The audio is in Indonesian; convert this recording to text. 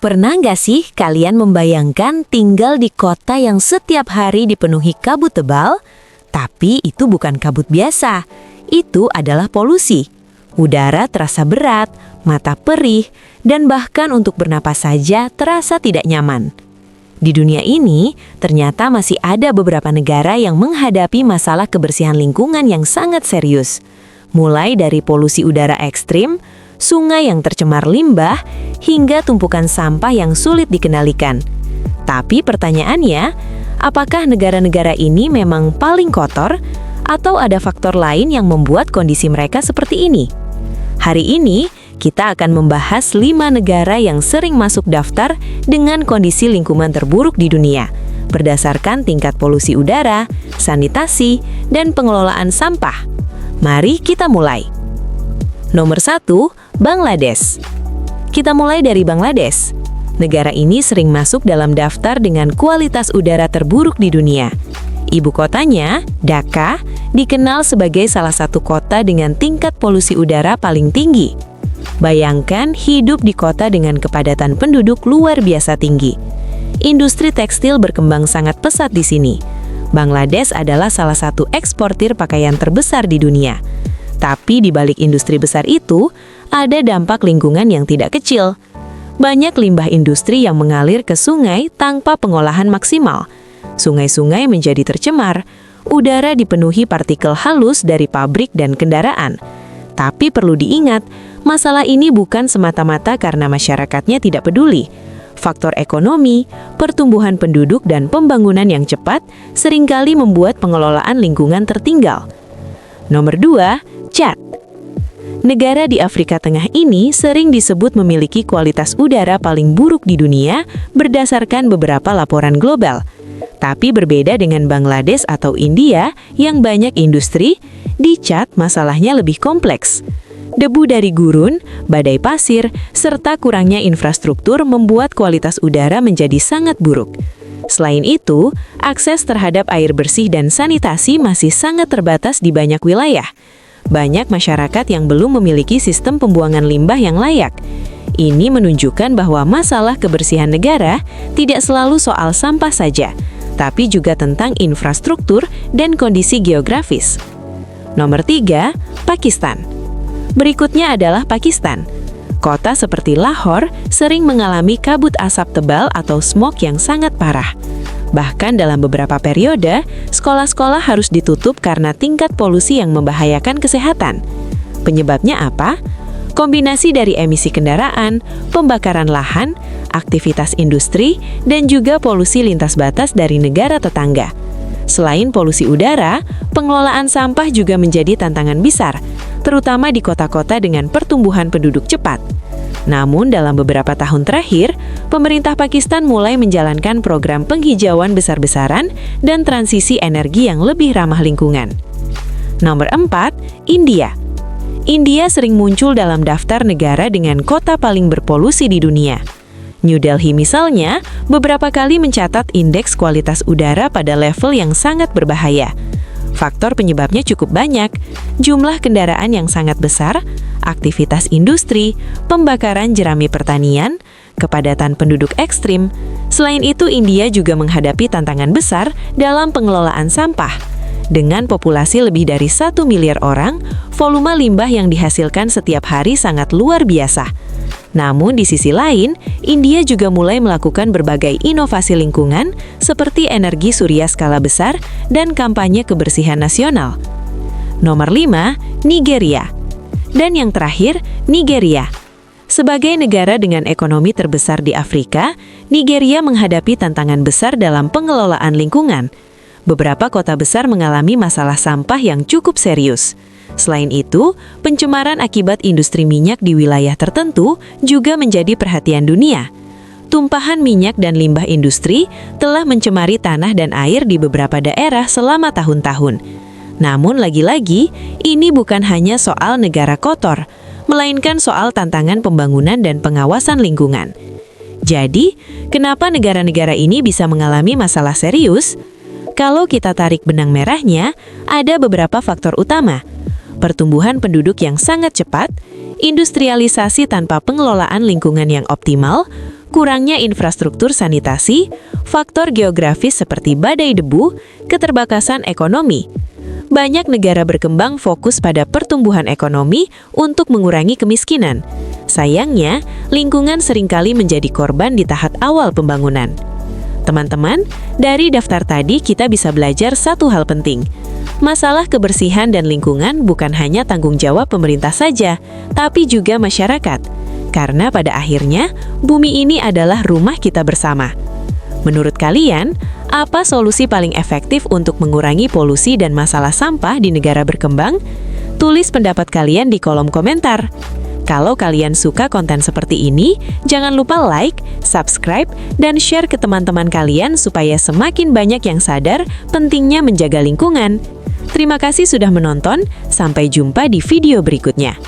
Pernah nggak sih kalian membayangkan tinggal di kota yang setiap hari dipenuhi kabut tebal? Tapi itu bukan kabut biasa, itu adalah polusi. Udara terasa berat, mata perih, dan bahkan untuk bernapas saja terasa tidak nyaman. Di dunia ini, ternyata masih ada beberapa negara yang menghadapi masalah kebersihan lingkungan yang sangat serius. Mulai dari polusi udara ekstrim, sungai yang tercemar limbah, hingga tumpukan sampah yang sulit dikendalikan. Tapi pertanyaannya, apakah negara-negara ini memang paling kotor, atau ada faktor lain yang membuat kondisi mereka seperti ini? Hari ini, kita akan membahas 5 negara yang sering masuk daftar dengan kondisi lingkungan terburuk di dunia, berdasarkan tingkat polusi udara, sanitasi, dan pengelolaan sampah. Mari kita mulai. Nomor 1, Bangladesh. Kita mulai dari Bangladesh. Negara ini sering masuk dalam daftar dengan kualitas udara terburuk di dunia. Ibu kotanya, Dhaka, dikenal sebagai salah satu kota dengan tingkat polusi udara paling tinggi. Bayangkan hidup di kota dengan kepadatan penduduk luar biasa tinggi. Industri tekstil berkembang sangat pesat di sini. Bangladesh adalah salah satu eksportir pakaian terbesar di dunia. Tapi di balik industri besar itu, ada dampak lingkungan yang tidak kecil. Banyak limbah industri yang mengalir ke sungai tanpa pengolahan maksimal. Sungai-sungai menjadi tercemar, udara dipenuhi partikel halus dari pabrik dan kendaraan. Tapi perlu diingat, masalah ini bukan semata-mata karena masyarakatnya tidak peduli. Faktor ekonomi, pertumbuhan penduduk, dan pembangunan yang cepat seringkali membuat pengelolaan lingkungan tertinggal. Nomor 2, Chad. Negara di Afrika Tengah ini sering disebut memiliki kualitas udara paling buruk di dunia berdasarkan beberapa laporan global. Tapi berbeda dengan Bangladesh atau India yang banyak industri, di Chad masalahnya lebih kompleks. Debu dari gurun, badai pasir, serta kurangnya infrastruktur membuat kualitas udara menjadi sangat buruk. Selain itu, akses terhadap air bersih dan sanitasi masih sangat terbatas di banyak wilayah. Banyak masyarakat yang belum memiliki sistem pembuangan limbah yang layak. Ini menunjukkan bahwa masalah kebersihan negara tidak selalu soal sampah saja, tapi juga tentang infrastruktur dan kondisi geografis. Nomor 3, Pakistan. Berikutnya adalah Pakistan. Kota seperti Lahore sering mengalami kabut asap tebal atau smog yang sangat parah. Bahkan dalam beberapa periode, sekolah-sekolah harus ditutup karena tingkat polusi yang membahayakan kesehatan. Penyebabnya apa? Kombinasi dari emisi kendaraan, pembakaran lahan, aktivitas industri, dan juga polusi lintas batas dari negara tetangga. Selain polusi udara, pengelolaan sampah juga menjadi tantangan besar, terutama di kota-kota dengan pertumbuhan penduduk cepat. Namun dalam beberapa tahun terakhir, pemerintah Pakistan mulai menjalankan program penghijauan besar-besaran dan transisi energi yang lebih ramah lingkungan. Nomor 4, India. India sering muncul dalam daftar negara dengan kota paling berpolusi di dunia. New Delhi misalnya, beberapa kali mencatat indeks kualitas udara pada level yang sangat berbahaya. Faktor penyebabnya cukup banyak, jumlah kendaraan yang sangat besar, aktivitas industri, pembakaran jerami pertanian, kepadatan penduduk ekstrim. Selain itu, India juga menghadapi tantangan besar dalam pengelolaan sampah. Dengan populasi lebih dari 1 miliar orang, volume limbah yang dihasilkan setiap hari sangat luar biasa. Namun di sisi lain, India juga mulai melakukan berbagai inovasi lingkungan seperti energi surya skala besar dan kampanye kebersihan nasional. Nomor 5, Nigeria. Dan yang terakhir, Nigeria. Sebagai negara dengan ekonomi terbesar di Afrika, Nigeria menghadapi tantangan besar dalam pengelolaan lingkungan. Beberapa kota besar mengalami masalah sampah yang cukup serius. Selain itu, pencemaran akibat industri minyak di wilayah tertentu juga menjadi perhatian dunia. Tumpahan minyak dan limbah industri telah mencemari tanah dan air di beberapa daerah selama tahun-tahun. Namun lagi-lagi, ini bukan hanya soal negara kotor, melainkan soal tantangan pembangunan dan pengawasan lingkungan. Jadi, kenapa negara-negara ini bisa mengalami masalah serius? Kalau kita tarik benang merahnya, ada beberapa faktor utama. Pertumbuhan penduduk yang sangat cepat, industrialisasi tanpa pengelolaan lingkungan yang optimal, kurangnya infrastruktur sanitasi, faktor geografis seperti badai debu, keterbatasan ekonomi. Banyak negara berkembang fokus pada pertumbuhan ekonomi untuk mengurangi kemiskinan. Sayangnya, lingkungan seringkali menjadi korban di tahap awal pembangunan. Teman-teman, dari daftar tadi kita bisa belajar satu hal penting. Masalah kebersihan dan lingkungan bukan hanya tanggung jawab pemerintah saja, tapi juga masyarakat. Karena pada akhirnya, bumi ini adalah rumah kita bersama. Menurut kalian, apa solusi paling efektif untuk mengurangi polusi dan masalah sampah di negara berkembang? Tulis pendapat kalian di kolom komentar. Kalau kalian suka konten seperti ini, jangan lupa like, subscribe, dan share ke teman-teman kalian supaya semakin banyak yang sadar pentingnya menjaga lingkungan. Terima kasih sudah menonton, sampai jumpa di video berikutnya.